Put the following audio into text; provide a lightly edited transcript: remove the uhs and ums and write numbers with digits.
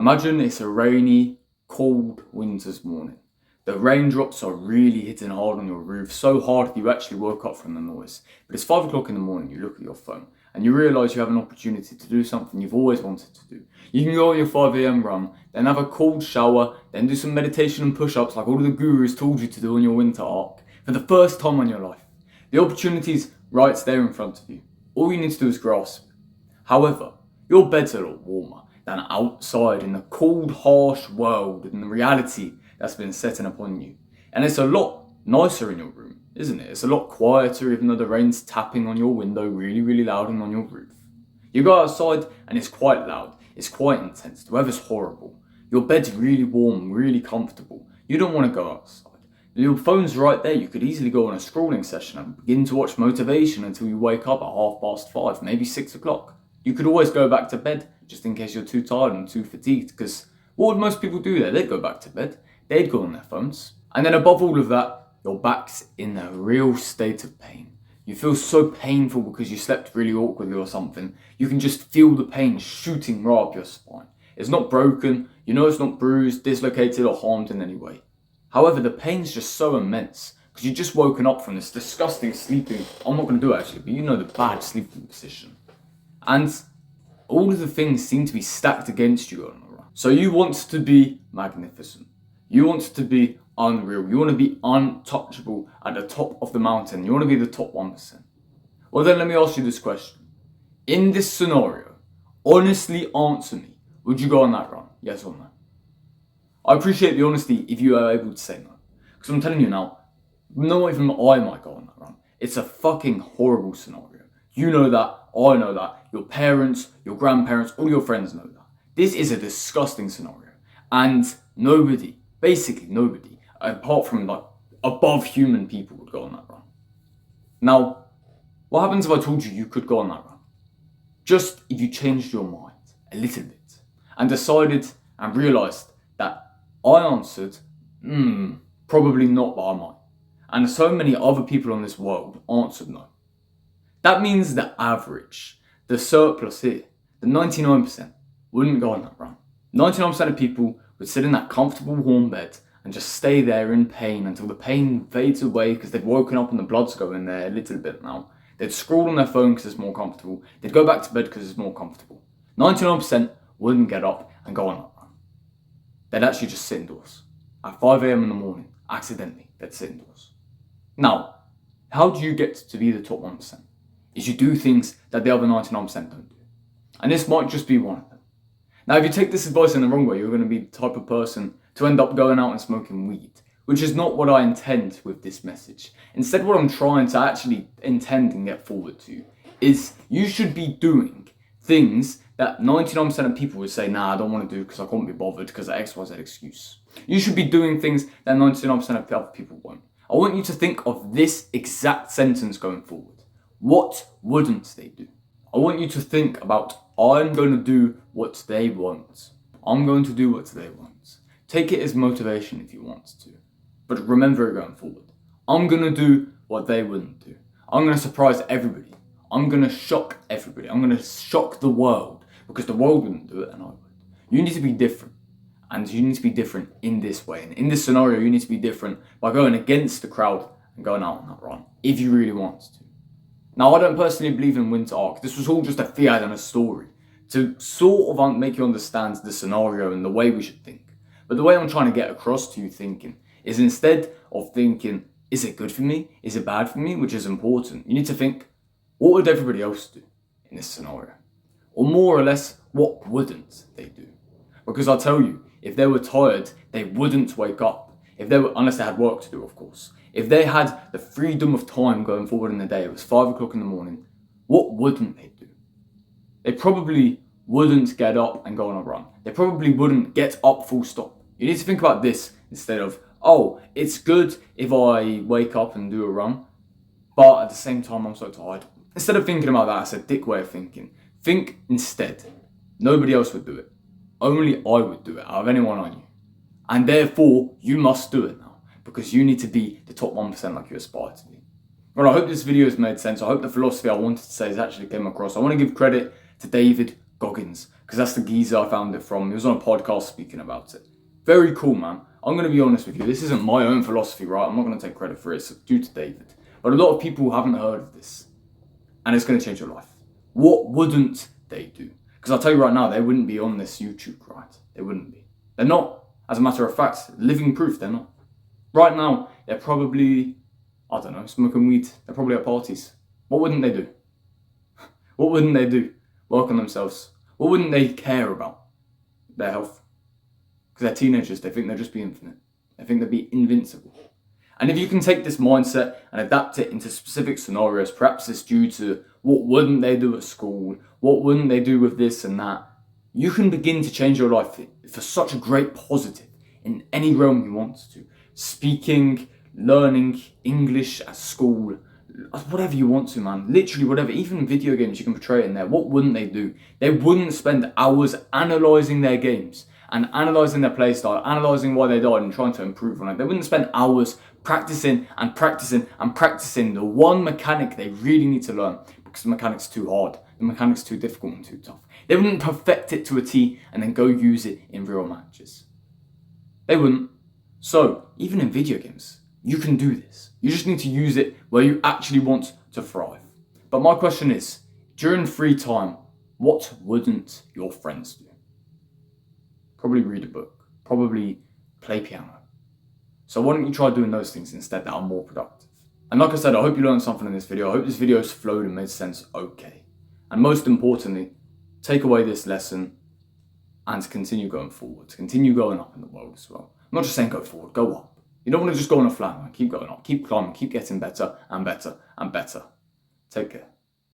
Imagine it's a rainy, cold winter's morning. The raindrops are really hitting hard on your roof, so hard that you actually woke up from the noise. But it's 5 o'clock in the morning, you look at your phone, and you realise you have an opportunity to do something you've always wanted to do. You can go on your 5 a.m. run, then have a cold shower, then do some meditation and push-ups like all of the gurus told you to do on your winter arc, for the first time in your life. The opportunity's right there in front of you. All you need to do is grasp it. However, your bed's a lot warmer than outside in the cold, harsh world and the reality that's been setting upon you. And it's a lot nicer in your room, isn't it? It's a lot quieter, even though the rain's tapping on your window really, really loud and on your roof. You go outside and it's quite loud, it's quite intense, the weather's horrible. Your bed's really warm, really comfortable. You don't want to go outside. Your phone's right there, you could easily go on a scrolling session and begin to watch motivation until you wake up at 5:30, maybe 6 o'clock. You could always go back to bed, just in case you're too tired and too fatigued, because what would most people do there? They'd go back to bed, they'd go on their phones. And then above all of that, your back's in a real state of pain. You feel so painful because you slept really awkwardly or something. You can just feel the pain shooting right up your spine. It's not broken, you know it's not bruised, dislocated or harmed in any way. However, the pain's just so immense because you've just woken up from this disgusting sleeping, I'm not going to do it actually, but you know the bad sleeping position. And all of the things seem to be stacked against you on the run. So you want to be magnificent. You want to be unreal. You want to be untouchable at the top of the mountain. You want to be the top 1%. Well then let me ask you this question. In this scenario, honestly answer me. Would you go on that run? Yes or no? I appreciate the honesty if you are able to say no. Because I'm telling you now, not even I might go on that run. It's a fucking horrible scenario. You know that, I know that, your parents, your grandparents, all your friends know that. This is a disgusting scenario. And nobody, basically nobody, apart from like above human people would go on that run. Now, what happens if I told you you could go on that run? Just if you changed your mind a little bit and decided and realised that I answered, probably not, but I might. And so many other people on this world answered no. That means the average, the surplus here, the 99% wouldn't go on that run. 99% of people would sit in that comfortable warm bed and just stay there in pain until the pain fades away because they've woken up and the blood's going there a little bit now. They'd scroll on their phone because it's more comfortable. They'd go back to bed because it's more comfortable. 99% wouldn't get up and go on that run. They'd actually just sit indoors. At 5 a.m. in the morning, accidentally, they'd sit indoors. Now, how do you get to be the top 1%? Is you do things that the other 99% don't do. And this might just be one of them. Now, if you take this advice in the wrong way, you're going to be the type of person to end up going out and smoking weed, which is not what I intend with this message. Instead, what I'm trying to actually intend and get forward to is you should be doing things that 99% of people would say, nah, I don't want to do because I can't be bothered because of XYZ excuse. You should be doing things that 99% of other people won't. I want you to think of this exact sentence going forward. What wouldn't they do? I want you to think about, I'm going to do what they want. I'm going to do what they want. Take it as motivation if you want to. But remember it going forward. I'm going to do what they wouldn't do. I'm going to surprise everybody. I'm going to shock everybody. I'm going to shock the world because the world wouldn't do it and I would. You need to be different. And you need to be different in this way. And in this scenario, you need to be different by going against the crowd and going out on that run if you really want to. Now, I don't personally believe in Winter Arc. This was all just a fiat and a story to sort of make you understand the scenario and the way we should think. But the way I'm trying to get across to you thinking is instead of thinking, is it good for me? Is it bad for me? Which is important. You need to think, what would everybody else do in this scenario? Or more or less, what wouldn't they do? Because I'll tell you, if they were tired, they wouldn't wake up. Unless they had work to do, of course. If they had the freedom of time going forward in the day, it was 5 o'clock in the morning, what wouldn't they do? They probably wouldn't get up and go on a run. They probably wouldn't get up full stop. You need to think about this instead of, oh, it's good if I wake up and do a run, but at the same time I'm so tired. Instead of thinking about that, that's a dick way of thinking. Think instead, nobody else would do it. Only I would do it out of anyone I knew. And therefore, you must do it now. Because you need to be the top 1% like you aspire to be. Well, I hope this video has made sense. I hope the philosophy I wanted to say has actually came across. I want to give credit to David Goggins. because that's the geezer I found it from. He was on a podcast speaking about it. Very cool, man. I'm going to be honest with you. This isn't my own philosophy, right? I'm not going to take credit for it. It's due to David. But a lot of people haven't heard of this. And it's going to change your life. What wouldn't they do? Because I'll tell you right now, they wouldn't be on this YouTube, right? They wouldn't be. They're not. As a matter of fact, living proof, they're not. Right now, they're probably, I don't know, smoking weed. They're probably at parties. What wouldn't they do? What wouldn't they do? Work on themselves. What wouldn't they care about? Their health. Because they're teenagers, they think they'll just be infinite. They think they'll be invincible. And if you can take this mindset and adapt it into specific scenarios, perhaps it's due to what wouldn't they do at school, what wouldn't they do with this and that, you can begin to change your life for such a great positive in any realm you want to. Speaking, learning English at school, whatever you want to, man. Literally whatever, even video games you can portray it in there. What wouldn't they do? They wouldn't spend hours analysing their games and analysing their playstyle, analysing why they died and trying to improve on it. They wouldn't spend hours practicing and practicing and practicing the one mechanic they really need to learn because the mechanic's too hard, the mechanic's too difficult and too tough. They wouldn't perfect it to a T and then go use it in real matches. They wouldn't. So, even in video games, you can do this. You just need to use it where you actually want to thrive. But my question is, during free time, what wouldn't your friends do? Probably read a book, probably play piano. So why don't you try doing those things instead that are more productive? And like I said, I hope you learned something in this video. I hope this video has flowed and made sense okay. And most importantly, take away this lesson and continue going forward, continue going up in the world as well. I'm not just saying go forward, go up. You don't want to just go on a flat line. Keep going up, keep climbing, keep getting better and better and better. Take care.